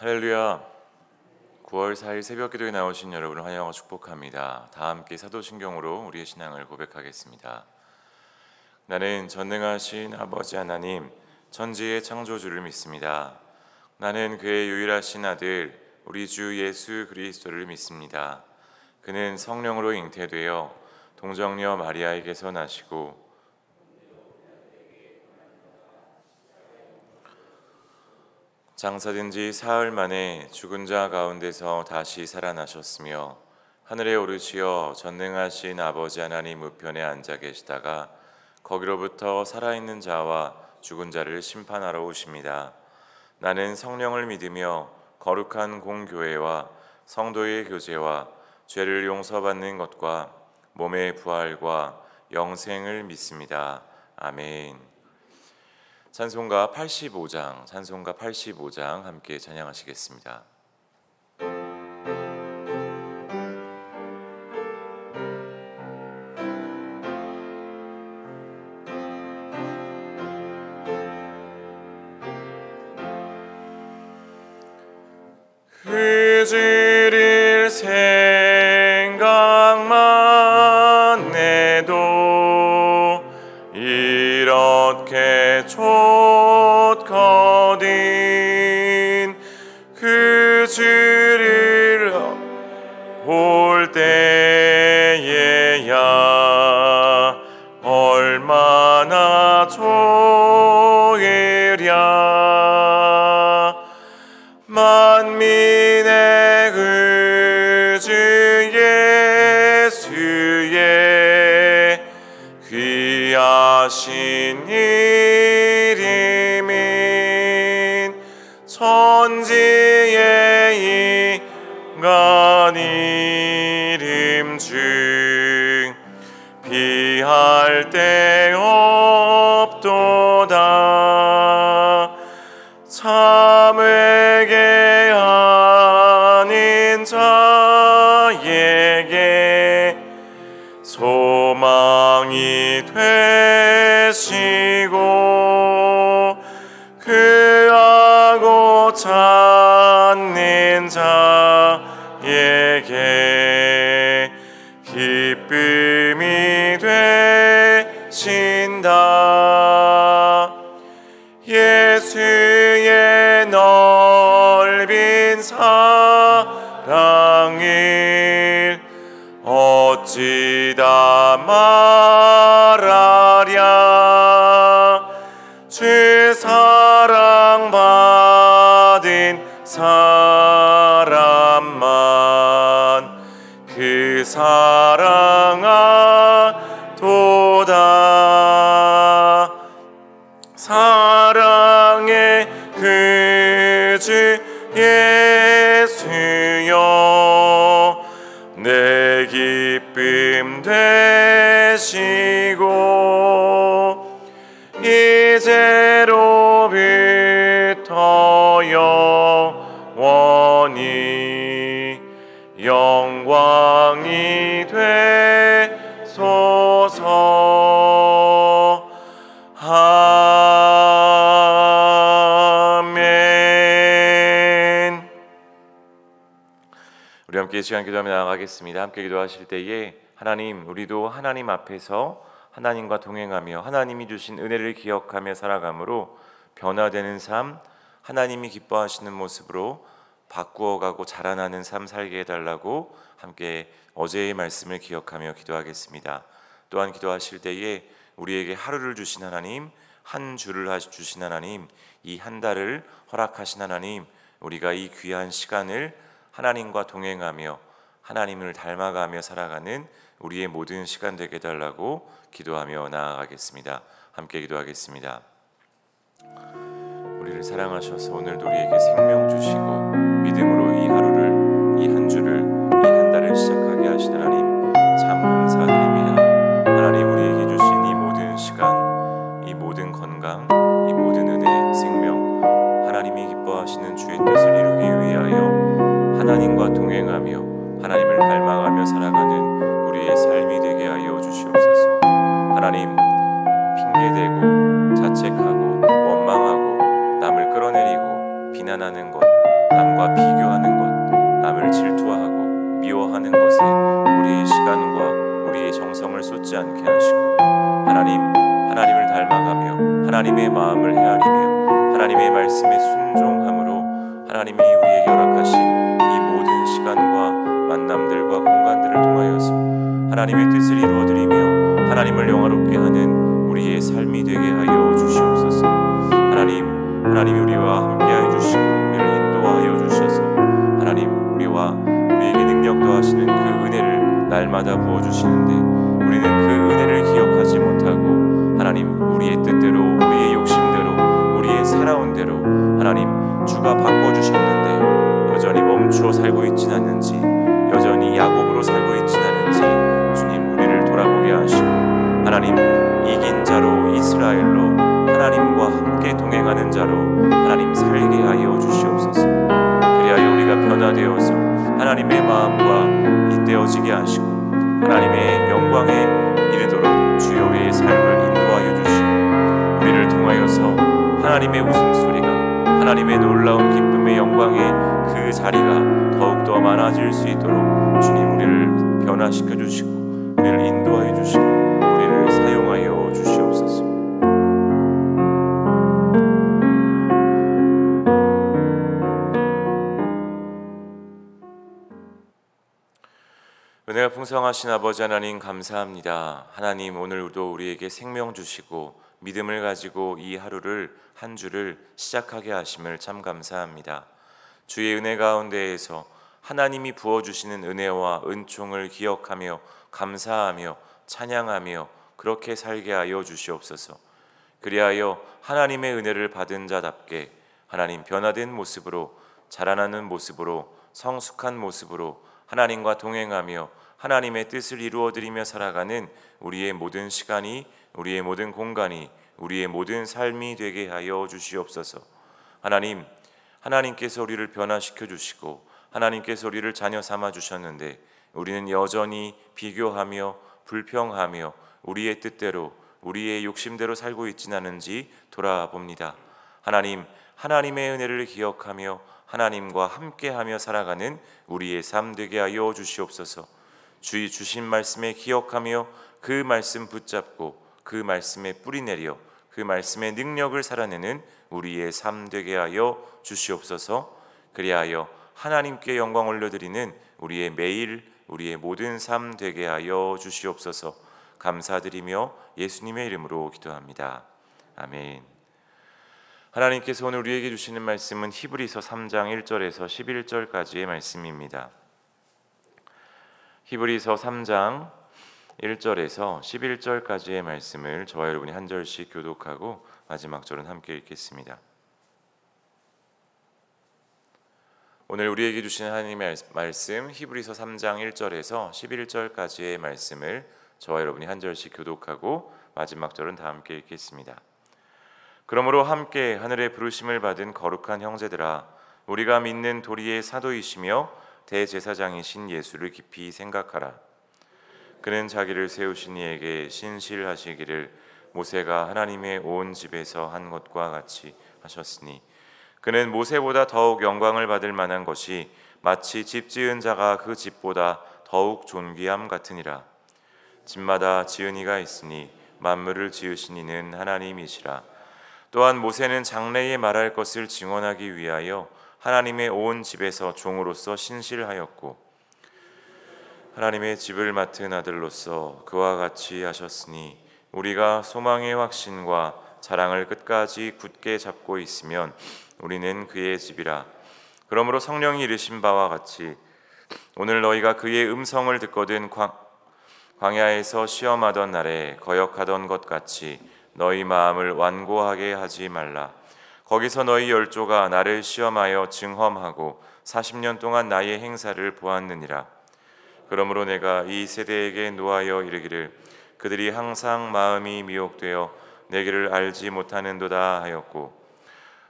할렐루야. 9월 4일 새벽기도에 나오신 여러분을 환영하고 축복합니다. 다 함께 사도신경으로 우리의 신앙을 고백하겠습니다. 나는 전능하신 아버지 하나님, 천지의 창조주를 믿습니다. 나는 그의 유일하신 아들 우리 주 예수 그리스도를 믿습니다. 그는 성령으로 잉태되어 동정녀 마리아에게서 나시고 장사된 지 사흘 만에 죽은 자 가운데서 다시 살아나셨으며 하늘에 오르시어 전능하신 아버지 하나님 우편에 앉아 계시다가 거기로부터 살아있는 자와 죽은 자를 심판하러 오십니다. 나는 성령을 믿으며 거룩한 공교회와 성도의 교제와 죄를 용서받는 것과 몸의 부활과 영생을 믿습니다. 아멘. 찬송가 85장 함께 찬양하시겠습니다. 그지릴 생각만 해도 이렇게 좇거든 그지릴 올 때에야 얼마나 좋으랴. 만민의 의주 예수의 귀하신 이름은 천지의 인간 이름 중 비할 데 없도다. 참 회개하는 자에게 소망이 되시고 그하고 찾는 자에게 기쁨이 되신다. 예수의 넓은 사랑을 어찌 다 말하랴. 주 사랑받은 사람만 그 사랑하도다. 사랑의 그주 예수여 내 기쁨 되시고 이제로부터 영원히 영광이 되소서. 아멘. 우리 함께 이 시간 기도하며 나아가겠습니다. 함께 기도하실 때에 하나님, 우리도 하나님 앞에서 하나님과 동행하며 하나님이 주신 은혜를 기억하며 살아감으로 변화되는 삶, 하나님이 기뻐하시는 모습으로 바꾸어가고 자라나는 삶 살게 해달라고 함께 어제의 말씀을 기억하며 기도하겠습니다. 또한 기도하실 때에 우리에게 하루를 주신 하나님, 한 주를 주신 하나님, 이 한 달을 허락하신 하나님, 우리가 이 귀한 시간을 하나님과 동행하며 하나님을 닮아가며 살아가는 우리의 모든 시간 되게 해달라고 기도하며 나아가겠습니다. 함께 기도하겠습니다. 우리를 사랑하셔서 오늘도 우리에게 생명 주시고 믿음으로 이 하루를, 이 한 주를, 이 한 달을 시작하게 하신 하나님 참 감사드립니다. 하나님, 우리에게 주신 이 모든 시간, 이 모든 건강, 이 모든 은혜, 생명, 하나님이 기뻐하시는 주의 뜻을 이루기 위하여 하나님과 동행하며 하나님을 닮아가며 살아가는 우리의 삶이 되게 하여 주시옵소서. 하나님, 핑계대고 자책하고 원망하고 남을 끌어내리고 비난하는 것, 남과 부끄럽지 않게 하시고 하나님을 닮아가며 하나님의 마음을 헤아리며 하나님의 말씀에 순종함으로 하나님이 우리에게 허락하신 이 모든 시간과 만남들과 공간들을 통하여서 하나님의 뜻을 이루어드리며 하나님을 영화롭게 하는 우리의 삶이 되게 하여 주시옵소서. 하나님 우리와 함께하여 주시고 우리를 인도하여 주셔서 하나님 우리에게 능력 더하시는 그 은혜를 날마다 부어주시는데 우리는 그 은혜를 기억하지 못하고 하나님 우리의 뜻대로 우리의 욕심대로 우리의 살아온 대로 하나님 주가 바꿔주셨는데 여전히 멈추어 살고 있진 않는지 여전히 야곱으로 살고 있진 않은지 주님 우리를 돌아보게 하시고 하나님 이긴 자로 이스라엘로 하나님과 함께 동행하는 자로 하나님 살게 하여 주시옵소서. 그리하여 우리가 변화되어서 하나님의 마음과 잇대어지게 하시고 하나님의 영광에 이르도록 주여 우리의 삶을 인도하여 주시고 우리를 통하여서 하나님의 웃음소리가 하나님의 놀라운 기쁨의 영광의 그 자리가 더욱더 많아질 수 있도록 주님 우리를 변화시켜 주시고 우리를 인도하여 주시고 우리를 사용하여 주시옵소서. 은혜가 풍성하신 아버지 하나님 감사합니다. 하나님 오늘도 우리에게 생명 주시고 믿음을 가지고 이 하루를 한 주를 시작하게 하심을 참 감사합니다. 주의 은혜 가운데에서 하나님이 부어주시는 은혜와 은총을 기억하며 감사하며 찬양하며 그렇게 살게 하여 주시옵소서. 그리하여 하나님의 은혜를 받은 자답게 하나님 변화된 모습으로 자라나는 모습으로 성숙한 모습으로 하나님과 동행하며 하나님의 뜻을 이루어드리며 살아가는 우리의 모든 시간이 우리의 모든 공간이 우리의 모든 삶이 되게 하여 주시옵소서. 하나님께서 우리를 변화시켜 주시고 하나님께서 우리를 자녀 삼아 주셨는데 우리는 여전히 비교하며 불평하며 우리의 뜻대로 우리의 욕심대로 살고 있지는 않은지 돌아봅니다. 하나님의 은혜를 기억하며 하나님과 함께하며 살아가는 우리의 삶 되게 하여 주시옵소서. 주의 주신 말씀에 기억하며 그 말씀 붙잡고 그 말씀에 뿌리내려 그 말씀의 능력을 살아내는 우리의 삶 되게 하여 주시옵소서. 그리하여 하나님께 영광 올려드리는 우리의 매일 우리의 모든 삶 되게 하여 주시옵소서. 감사드리며 예수님의 이름으로 기도합니다. 아멘. 하나님께서 오늘 우리에게 주시는 말씀은 히브리서 3장 1절에서 11절까지의 말씀입니다. 히브리서 3장 1절에서 11절까지의 말씀을 저와 여러분이 한 절씩 교독하고 마지막 절은 함께 읽겠습니다. 오늘 우리에게 주신 하나님의 말씀 히브리서 3장 1절에서 11절까지의 말씀을 저와 여러분이 한 절씩 교독하고 마지막 절은 다 함께 읽겠습니다. 그러므로 함께 하늘의 부르심을 받은 거룩한 형제들아, 우리가 믿는 도리의 사도이시며 대제사장이신 예수를 깊이 생각하라. 그는 자기를 세우신 이에게 신실하시기를 모세가 하나님의 온 집에서 한 것과 같이 하셨으니, 그는 모세보다 더욱 영광을 받을 만한 것이 마치 집 지은 자가 그 집보다 더욱 존귀함 같으니라. 집마다 지은 이가 있으니 만물을 지으신 이는 하나님이시라. 또한 모세는 장래에 말할 것을 증언하기 위하여 하나님의 온 집에서 종으로서 신실하였고 하나님의 집을 맡은 아들로서 그와 같이 하셨으니, 우리가 소망의 확신과 자랑을 끝까지 굳게 잡고 있으면 우리는 그의 집이라. 그러므로 성령이 이르신 바와 같이 오늘 너희가 그의 음성을 듣거든 광야에서 시험하던 날에 거역하던 것 같이 너희 마음을 완고하게 하지 말라. 거기서 너희 열조가 나를 시험하여 증험하고 40년 동안 나의 행사를 보았느니라. 그러므로 내가 이 세대에게 노하여 이르기를 그들이 항상 마음이 미혹되어 내 길을 알지 못하는도다 하였고,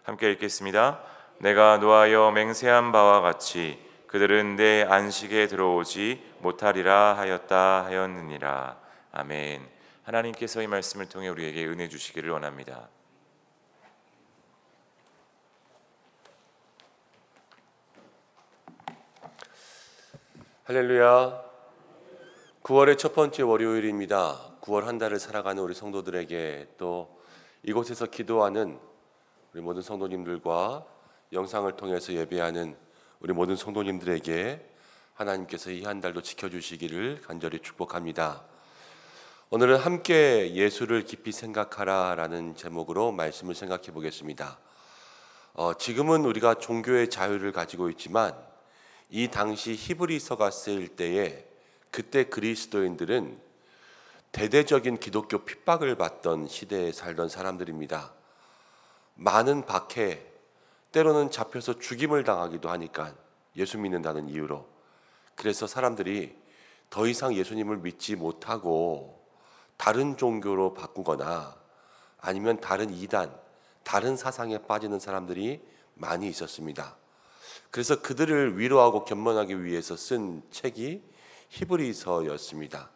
함께 읽겠습니다. 내가 노하여 맹세한 바와 같이 그들은 내 안식에 들어오지 못하리라 하였다 하였느니라. 아멘. 하나님께서 이 말씀을 통해 우리에게 은혜 주시기를 원합니다. 할렐루야. 9월의 첫 번째 월요일입니다. 9월 한 달을 살아가는 우리 성도들에게, 또 이곳에서 기도하는 우리 모든 성도님들과 영상을 통해서 예배하는 우리 모든 성도님들에게 하나님께서 이 한 달도 지켜주시기를 간절히 축복합니다. 오늘은 함께 예수를 깊이 생각하라라는 제목으로 말씀을 생각해 보겠습니다. 지금은 우리가 종교의 자유를 가지고 있지만 이 당시 히브리서가 쓰일 때에 그때 그리스도인들은 대대적인 기독교 핍박을 받던 시대에 살던 사람들입니다. 많은 박해, 때로는 잡혀서 죽임을 당하기도 하니까 예수 믿는다는 이유로. 그래서 사람들이 더 이상 예수님을 믿지 못하고 다른 종교로 바꾸거나 아니면 다른 이단, 다른 사상에 빠지는 사람들이 많이 있었습니다. 그래서 그들을 위로하고 겸언하기 위해서 쓴 책이 히브리서였습니다.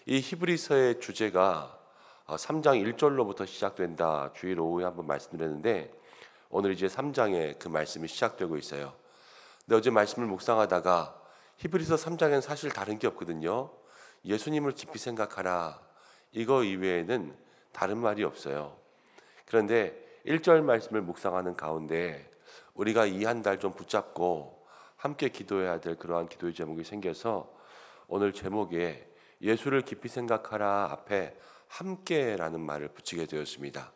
이 히브리서의 주제가 3장 1절로부터 시작된다. 주일 오후에 한번 말씀드렸는데 오늘 이제 3장에 그 말씀이 시작되고 있어요. 근데 어제 말씀을 묵상하다가 히브리서 3장에는 사실 다른 게 없거든요. 예수님을 깊이 생각하라. 이거 이외에는 다른 말이 없어요. 그런데 1절 말씀을 묵상하는 가운데 우리가 이 한 달 좀 붙잡고 함께 기도해야 될 그러한 기도의 제목이 생겨서 오늘 제목에 예수를 깊이 생각하라 앞에 함께라는 말을 붙이게 되었습니다.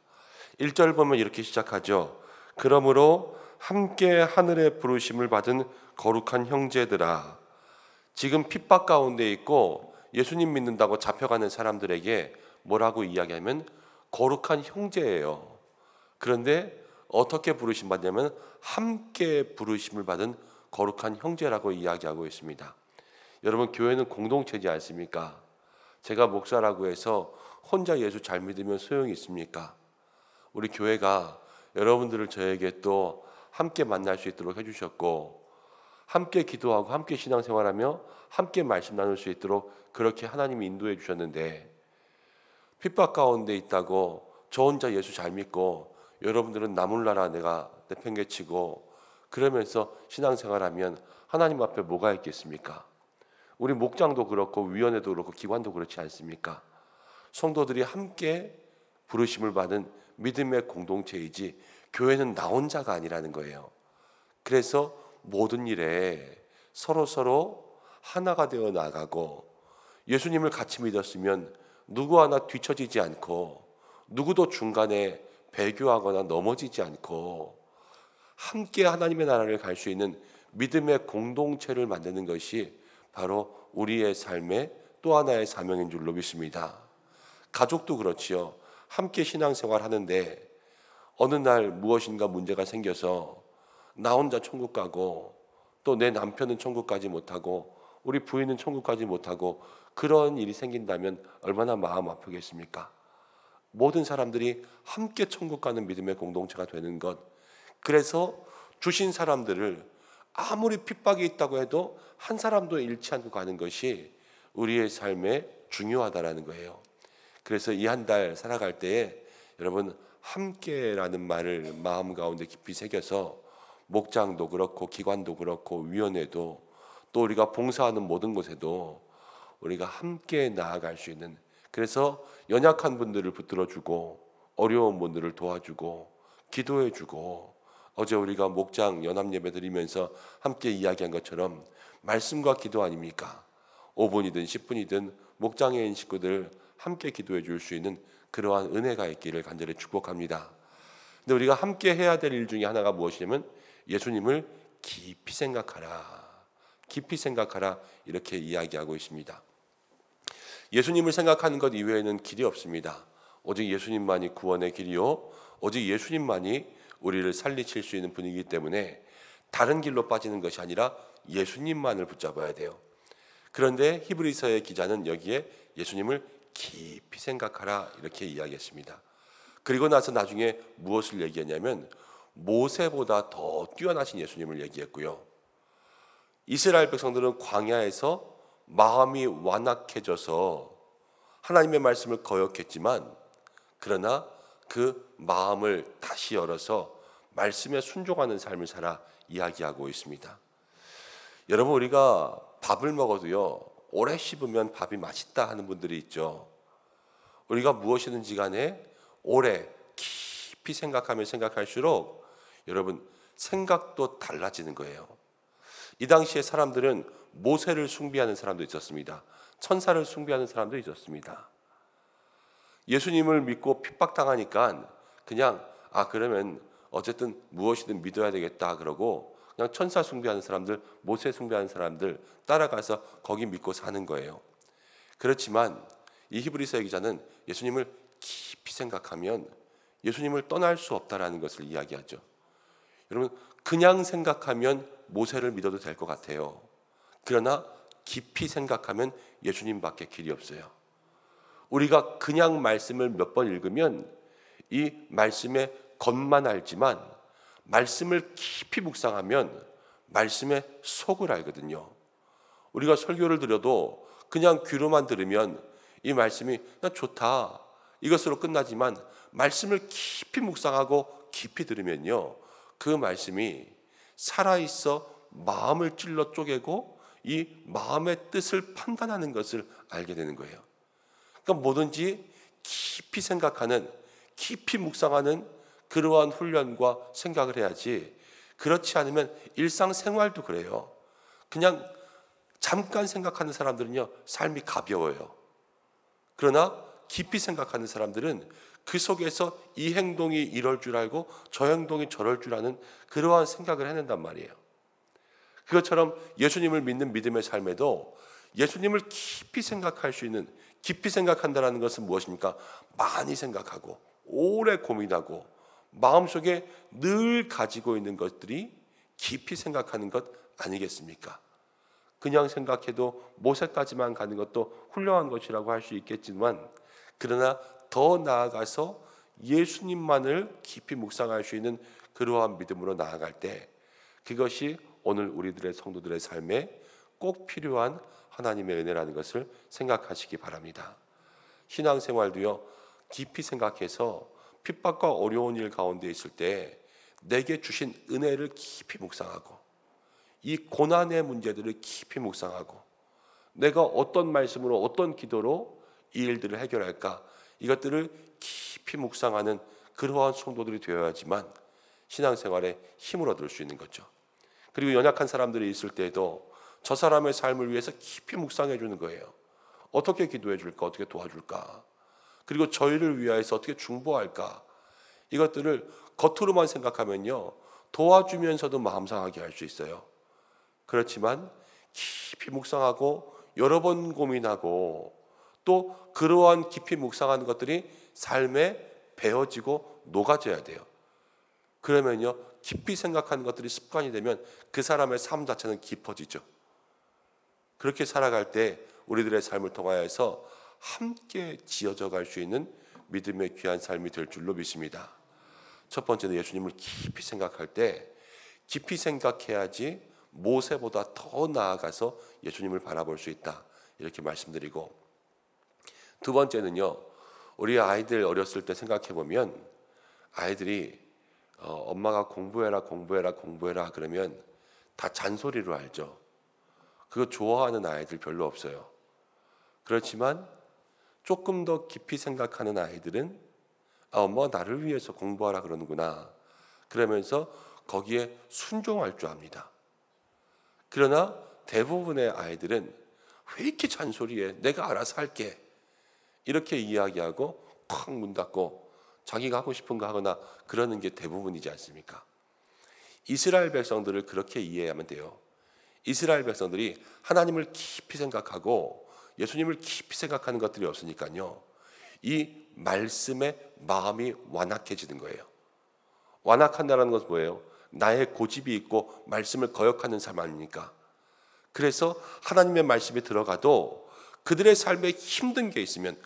1절 보면 이렇게 시작하죠. 그러므로 함께 하늘의 부르심을 받은 거룩한 형제들아. 지금 핍박 가운데 있고 예수님 믿는다고 잡혀가는 사람들에게 뭐라고 이야기하면 거룩한 형제예요. 그런데 어떻게 부르심 받냐면 함께 부르심을 받은 거룩한 형제라고 이야기하고 있습니다. 여러분, 교회는 공동체지 않습니까? 제가 목사라고 해서 혼자 예수 잘 믿으면 소용이 있습니까? 우리 교회가 여러분들을 저에게 또 함께 만날 수 있도록 해주셨고 함께 기도하고 함께 신앙생활하며 함께 말씀 나눌 수 있도록 그렇게 하나님이 인도해 주셨는데 핍박 가운데 있다고 저 혼자 예수 잘 믿고 여러분들은 나 몰라라 내가 내팽개치고 그러면서 신앙생활하면 하나님 앞에 뭐가 있겠습니까? 우리 목장도 그렇고 위원회도 그렇고 기관도 그렇지 않습니까? 성도들이 함께 부르심을 받은 믿음의 공동체이지 교회는 나 혼자가 아니라는 거예요. 그래서 모든 일에 서로 하나가 되어 나가고 예수님을 같이 믿었으면 누구 하나 뒤처지지 않고 누구도 중간에 배교하거나 넘어지지 않고 함께 하나님의 나라를 갈 수 있는 믿음의 공동체를 만드는 것이 바로 우리의 삶의 또 하나의 사명인 줄로 믿습니다. 가족도 그렇지요. 함께 신앙생활 하는데 어느 날 무엇인가 문제가 생겨서 나 혼자 천국 가고 또 내 남편은 천국 가지 못하고 우리 부인은 천국 가지 못하고 그런 일이 생긴다면 얼마나 마음 아프겠습니까? 모든 사람들이 함께 천국 가는 믿음의 공동체가 되는 것. 그래서 주신 사람들을 아무리 핍박이 있다고 해도 한 사람도 잃지 않고 가는 것이 우리의 삶에 중요하다라는 거예요. 그래서 이 한 달 살아갈 때에 여러분 함께라는 말을 마음 가운데 깊이 새겨서 목장도 그렇고 기관도 그렇고 위원회도 또 우리가 봉사하는 모든 곳에도 우리가 함께 나아갈 수 있는, 그래서 연약한 분들을 붙들어주고 어려운 분들을 도와주고 기도해주고 어제 우리가 목장 연합예배 드리면서 함께 이야기한 것처럼 말씀과 기도 아닙니까? 5분이든 10분이든 목장에 있는 식구들 함께 기도해 줄 수 있는 그러한 은혜가 있기를 간절히 축복합니다. 근데 우리가 함께 해야 될 일 중에 하나가 무엇이냐면 예수님을 깊이 생각하라. 깊이 생각하라 이렇게 이야기하고 있습니다. 예수님을 생각하는 것 이외에는 길이 없습니다. 오직 예수님만이 구원의 길이요 오직 예수님만이 우리를 살리실 수 있는 분이기 때문에 다른 길로 빠지는 것이 아니라 예수님만을 붙잡아야 돼요. 그런데 히브리서의 기자는 여기에 예수님을 깊이 생각하라 이렇게 이야기했습니다. 그리고 나서 나중에 무엇을 얘기했냐면 모세보다 더 뛰어나신 예수님을 얘기했고요. 이스라엘 백성들은 광야에서 마음이 완악해져서 하나님의 말씀을 거역했지만 그러나 그 마음을 다시 열어서 말씀에 순종하는 삶을 살아 이야기하고 있습니다. 여러분, 우리가 밥을 먹어도요 오래 씹으면 밥이 맛있다 하는 분들이 있죠. 우리가 무엇이든지 간에 오래 깊이 생각하면 생각할수록 여러분 생각도 달라지는 거예요. 이 당시에 사람들은 모세를 숭배하는 사람도 있었습니다. 천사를 숭배하는 사람도 있었습니다. 예수님을 믿고 핍박당하니까 그냥 그러면 어쨌든 무엇이든 믿어야 되겠다 그러고 그냥 천사 숭배하는 사람들, 모세 숭배하는 사람들 따라가서 거기 믿고 사는 거예요. 그렇지만 이 히브리서 기자는 예수님을 깊이 생각하면 예수님을 떠날 수 없다라는 것을 이야기하죠. 여러분 그냥 생각하면 모세를 믿어도 될 것 같아요. 그러나 깊이 생각하면 예수님밖에 길이 없어요. 우리가 그냥 말씀을 몇 번 읽으면 이 말씀의 겉만 알지만 말씀을 깊이 묵상하면 말씀의 속을 알거든요. 우리가 설교를 들어도 그냥 귀로만 들으면 이 말씀이 좋다 이것으로 끝나지만 말씀을 깊이 묵상하고 깊이 들으면요 그 말씀이 살아있어 마음을 찔러 쪼개고 이 마음의 뜻을 판단하는 것을 알게 되는 거예요. 그러니까 뭐든지 깊이 생각하는, 깊이 묵상하는 그러한 훈련과 생각을 해야지, 그렇지 않으면 일상생활도 그래요. 그냥 잠깐 생각하는 사람들은요 삶이 가벼워요. 그러나 깊이 생각하는 사람들은 그 속에서 이 행동이 이럴 줄 알고 저 행동이 저럴 줄 아는 그러한 생각을 해낸단 말이에요. 그것처럼 예수님을 믿는 믿음의 삶에도 예수님을 깊이 생각할 수 있는, 깊이 생각한다는 것은 무엇입니까? 많이 생각하고 오래 고민하고 마음속에 늘 가지고 있는 것들이 깊이 생각하는 것 아니겠습니까? 그냥 생각해도 모세까지만 가는 것도 훌륭한 것이라고 할 수 있겠지만, 그러나 더 나아가서 예수님만을 깊이 묵상할 수 있는 그러한 믿음으로 나아갈 때 그것이 오늘 우리들의 성도들의 삶에 꼭 필요한 하나님의 은혜라는 것을 생각하시기 바랍니다. 신앙생활도요 깊이 생각해서 핍박과 어려운 일 가운데 있을 때 내게 주신 은혜를 깊이 묵상하고 이 고난의 문제들을 깊이 묵상하고 내가 어떤 말씀으로 어떤 기도로 이 일들을 해결할까, 이것들을 깊이 묵상하는 그러한 성도들이 되어야지만 신앙생활에 힘을 얻을 수 있는 거죠. 그리고 연약한 사람들이 있을 때에도 저 사람의 삶을 위해서 깊이 묵상해 주는 거예요. 어떻게 기도해 줄까, 어떻게 도와줄까, 그리고 저희를 위하여서 어떻게 중보할까, 이것들을 겉으로만 생각하면요 도와주면서도 마음 상하게 할 수 있어요. 그렇지만 깊이 묵상하고 여러 번 고민하고 또 그러한 깊이 묵상하는 것들이 삶에 배어지고 녹아져야 돼요. 그러면요 깊이 생각하는 것들이 습관이 되면 그 사람의 삶 자체는 깊어지죠. 그렇게 살아갈 때 우리들의 삶을 통하여서 함께 지어져 갈 수 있는 믿음의 귀한 삶이 될 줄로 믿습니다. 첫 번째는 예수님을 깊이 생각할 때 깊이 생각해야지 모세보다 더 나아가서 예수님을 바라볼 수 있다, 이렇게 말씀드리고, 두 번째는요 우리 아이들 어렸을 때 생각해 보면 아이들이 엄마가 공부해라 그러면 다 잔소리로 알죠. 그거 좋아하는 아이들 별로 없어요. 그렇지만 조금 더 깊이 생각하는 아이들은 엄마가 나를 위해서 공부하라 그러는구나 그러면서 거기에 순종할 줄 압니다. 그러나 대부분의 아이들은 왜 이렇게 잔소리해, 내가 알아서 할게, 이렇게 이야기하고 콱 문 닫고 자기가 하고 싶은 거 하거나 그러는 게 대부분이지 않습니까? 이스라엘 백성들을 그렇게 이해하면 돼요. 이스라엘 백성들이 하나님을 깊이 생각하고 예수님을 깊이 생각하는 것들이 없으니까요 이 말씀에 마음이 완악해지는 거예요. 완악한다는 것은 뭐예요? 나의 고집이 있고 말씀을 거역하는 삶 아닙니까? 그래서 하나님의 말씀에 들어가도 그들의 삶에 힘든 게 있으면,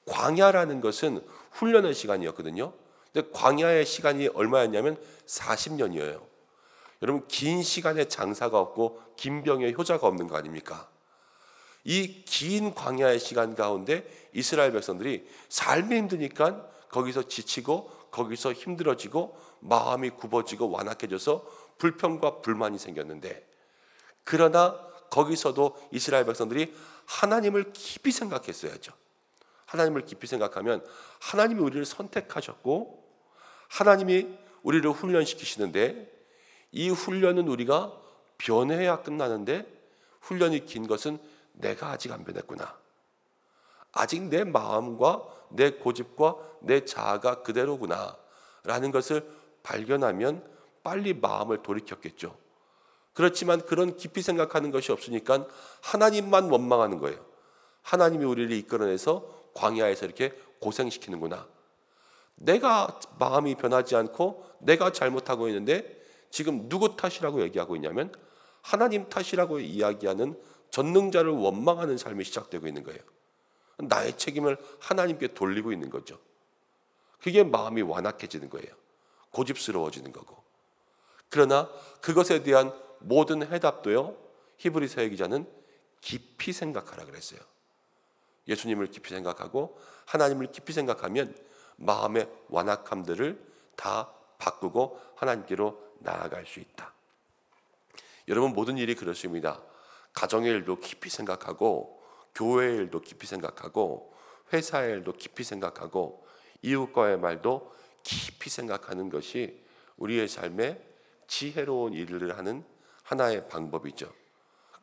광야라는 것은 훈련의 시간이었거든요. 근데 광야의 시간이 얼마였냐면 40년이에요. 여러분 긴 시간에 장사가 없고 긴 병에 효자가 없는 거 아닙니까? 이 긴 광야의 시간 가운데 이스라엘 백성들이 삶이 힘드니까 거기서 지치고 거기서 힘들어지고 마음이 굽어지고 완악해져서 불평과 불만이 생겼는데, 그러나 거기서도 이스라엘 백성들이 하나님을 깊이 생각했어야죠. 하나님을 깊이 생각하면 하나님이 우리를 선택하셨고 하나님이 우리를 훈련시키시는데 이 훈련은 우리가 변해야 끝나는데 훈련이 긴 것은 내가 아직 안 변했구나. 아직 내 마음과 내 고집과 내 자아가 그대로구나 라는 것을 발견하면 빨리 마음을 돌이켰겠죠. 그렇지만 그런 깊이 생각하는 것이 없으니까 하나님만 원망하는 거예요. 하나님이 우리를 이끌어내서 광야에서 이렇게 고생시키는구나. 내가 마음이 변하지 않고 내가 잘못하고 있는데 지금 누구 탓이라고 얘기하고 있냐면 하나님 탓이라고 이야기하는 전능자를 원망하는 삶이 시작되고 있는 거예요. 나의 책임을 하나님께 돌리고 있는 거죠. 그게 마음이 완악해지는 거예요. 고집스러워지는 거고. 그러나 그것에 대한 모든 해답도요, 히브리서의 기자는 깊이 생각하라 그랬어요. 예수님을 깊이 생각하고 하나님을 깊이 생각하면 마음의 완악함들을 다 바꾸고 하나님께로 나아갈 수 있다. 여러분, 모든 일이 그렇습니다. 가정의 일도 깊이 생각하고 교회의 일도 깊이 생각하고 회사의 일도 깊이 생각하고 이웃과의 말도 깊이 생각하는 것이 우리의 삶에 지혜로운 일을 하는 하나의 방법이죠.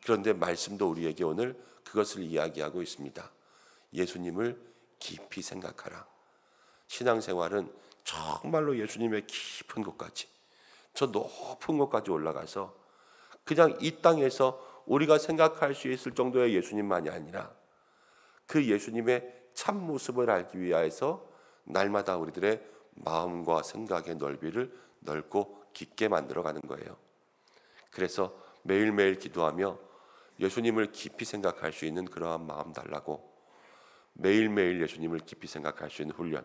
그런데 말씀도 우리에게 오늘 그것을 이야기하고 있습니다. 예수님을 깊이 생각하라. 신앙생활은 정말로 예수님의 깊은 곳까지, 저 높은 곳까지 올라가서 그냥 이 땅에서 우리가 생각할 수 있을 정도의 예수님만이 아니라 그 예수님의 참 모습을 알기 위하여서 날마다 우리들의 마음과 생각의 넓이를 넓고 깊게 만들어가는 거예요. 그래서 매일매일 기도하며 예수님을 깊이 생각할 수 있는 그러한 마음 달라고, 매일매일 예수님을 깊이 생각할 수 있는 훈련,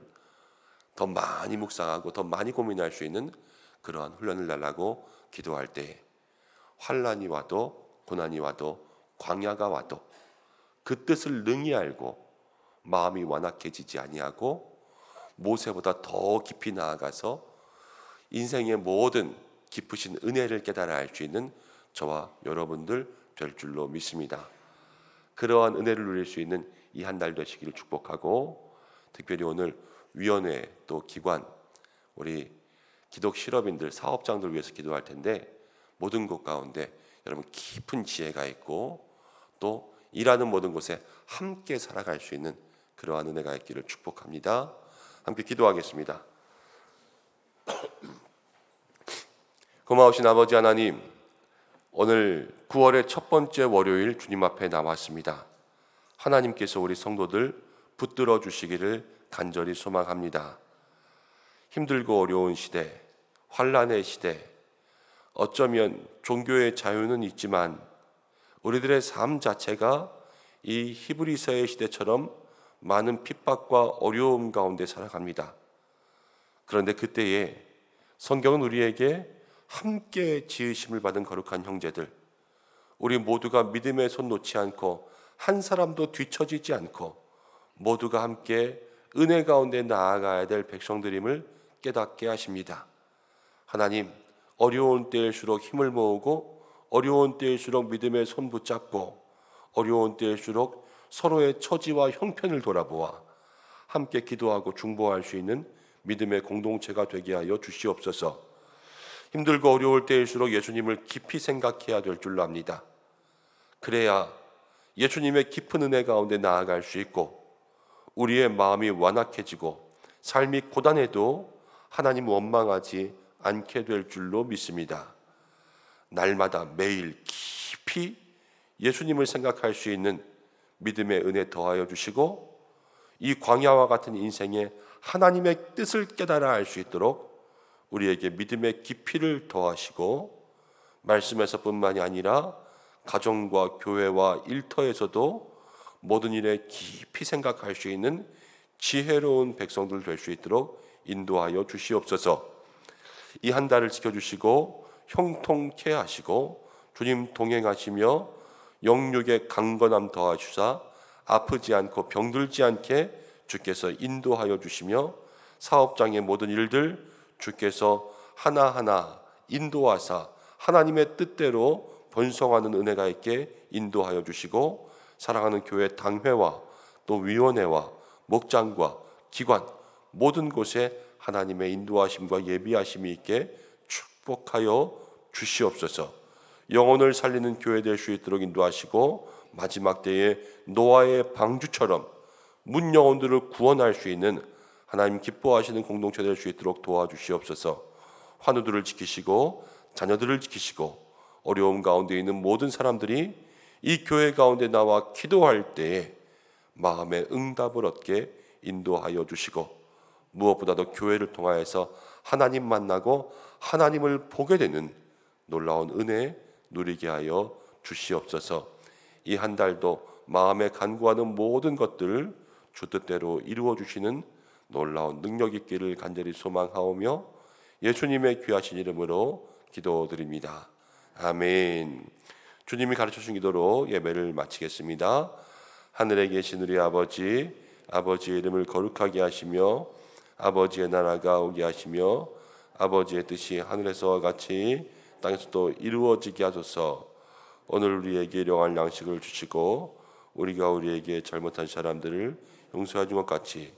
더 많이 묵상하고 더 많이 고민할 수 있는 그러한 훈련을 달라고 기도할 때에 환난이 와도 고난이 와도 광야가 와도 그 뜻을 능히 알고 마음이 완악해지지 아니하고 모세보다 더 깊이 나아가서 인생의 모든 깊으신 은혜를 깨달아 알 수 있는 저와 여러분들 될 줄로 믿습니다. 그러한 은혜를 누릴 수 있는 이 한 달 되시기를 축복하고, 특별히 오늘 위원회 또 기관, 우리 기독 실업인들, 사업장들 위해서 기도할 텐데 모든 곳 가운데 여러분 깊은 지혜가 있고 또 일하는 모든 곳에 함께 살아갈 수 있는 그러한 은혜가 있기를 축복합니다. 함께 기도하겠습니다. 고마우신 아버지 하나님, 오늘 9월의 첫 번째 월요일 주님 앞에 나왔습니다. 하나님께서 우리 성도들 붙들어 주시기를 간절히 소망합니다. 힘들고 어려운 시대, 환난의 시대, 어쩌면 종교의 자유는 있지만 우리들의 삶 자체가 이 히브리서의 시대처럼 많은 핍박과 어려움 가운데 살아갑니다. 그런데 그때에 성경은 우리에게 함께 지으심을 받은 거룩한 형제들, 우리 모두가 믿음의 손 놓지 않고 한 사람도 뒤처지지 않고 모두가 함께 은혜 가운데 나아가야 될 백성들임을 깨닫게 하십니다. 하나님, 어려운 때일수록 힘을 모으고 어려운 때일수록 믿음의 손 붙잡고 어려운 때일수록 서로의 처지와 형편을 돌아보아 함께 기도하고 중보할 수 있는 믿음의 공동체가 되게 하여 주시옵소서. 힘들고 어려울 때일수록 예수님을 깊이 생각해야 될 줄로 압니다. 그래야 예수님의 깊은 은혜 가운데 나아갈 수 있고 우리의 마음이 완악해지고 삶이 고단해도 하나님 원망하지 않게 될 줄로 믿습니다. 날마다 매일 깊이 예수님을 생각할 수 있는 믿음의 은혜 더하여 주시고 이 광야와 같은 인생에 하나님의 뜻을 깨달아 알 수 있도록 우리에게 믿음의 깊이를 더하시고 말씀에서뿐만이 아니라 가정과 교회와 일터에서도 모든 일에 깊이 생각할 수 있는 지혜로운 백성들 될 수 있도록 인도하여 주시옵소서. 이 한 달을 지켜주시고 형통케 하시고 주님 동행하시며 영육의 강건함 더하시사 아프지 않고 병들지 않게 주께서 인도하여 주시며 사업장의 모든 일들 주께서 하나하나 인도하사 하나님의 뜻대로 번성하는 은혜가 있게 인도하여 주시고 사랑하는 교회 당회와 또 위원회와 목장과 기관 모든 곳에 하나님의 인도하심과 예비하심이 있게 축복하여 주시옵소서. 영혼을 살리는 교회 될 수 있도록 인도하시고 마지막 때에 노아의 방주처럼 문 영혼들을 구원할 수 있는 하나님 기뻐하시는 공동체 될 수 있도록 도와주시옵소서. 환우들을 지키시고 자녀들을 지키시고 어려움 가운데 있는 모든 사람들이 이 교회 가운데 나와 기도할 때에 마음의 응답을 얻게 인도하여 주시고 무엇보다도 교회를 통하여서 하나님 만나고 하나님을 보게 되는 놀라운 은혜 누리게 하여 주시옵소서. 이 한 달도 마음에 간구하는 모든 것들을 주 뜻대로 이루어 주시는 놀라운 능력 있기를 간절히 소망하오며 예수님의 귀하신 이름으로 기도드립니다. 아멘. 주님이 가르쳐 주신 기도로 예배를 마치겠습니다. 하늘에 계신 우리 아버지, 아버지의 이름을 거룩하게 하시며 아버지의 나라가 오게 하시며 아버지의 뜻이 하늘에서와 같이 땅에서도 이루어지게 하소서. 오늘 우리에게 일용할 양식을 주시고 우리가 우리에게 잘못한 사람들을 용서해 준 것 같이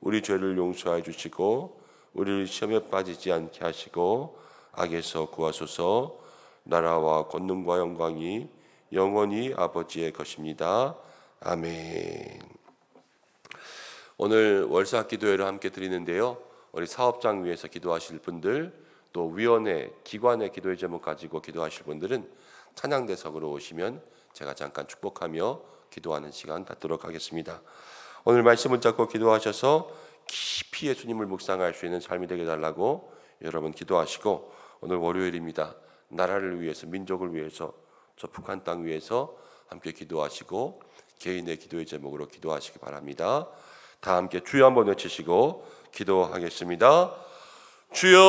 우리 죄를 용서해 주시고 우리를 시험에 빠지지 않게 하시고 악에서 구하소서. 나라와 권능과 영광이 영원히 아버지의 것입니다. 아멘. 오늘 월사 기도회를 함께 드리는데요. 우리 사업장 위해서 기도하실 분들, 또 위원회, 기관의 기도의 제목 가지고 기도하실 분들은 찬양대석으로 오시면 제가 잠깐 축복하며 기도하는 시간 갖도록 하겠습니다. 오늘 말씀을 잡고 기도하셔서 깊이 예수님을 묵상할 수 있는 삶이 되게 달라고 여러분 기도하시고, 오늘 월요일입니다. 나라를 위해서, 민족을 위해서, 저 북한 땅 위해서 함께 기도하시고 개인의 기도의 제목으로 기도하시기 바랍니다. 다 함께 주여 한번 외치시고 기도하겠습니다. 주여.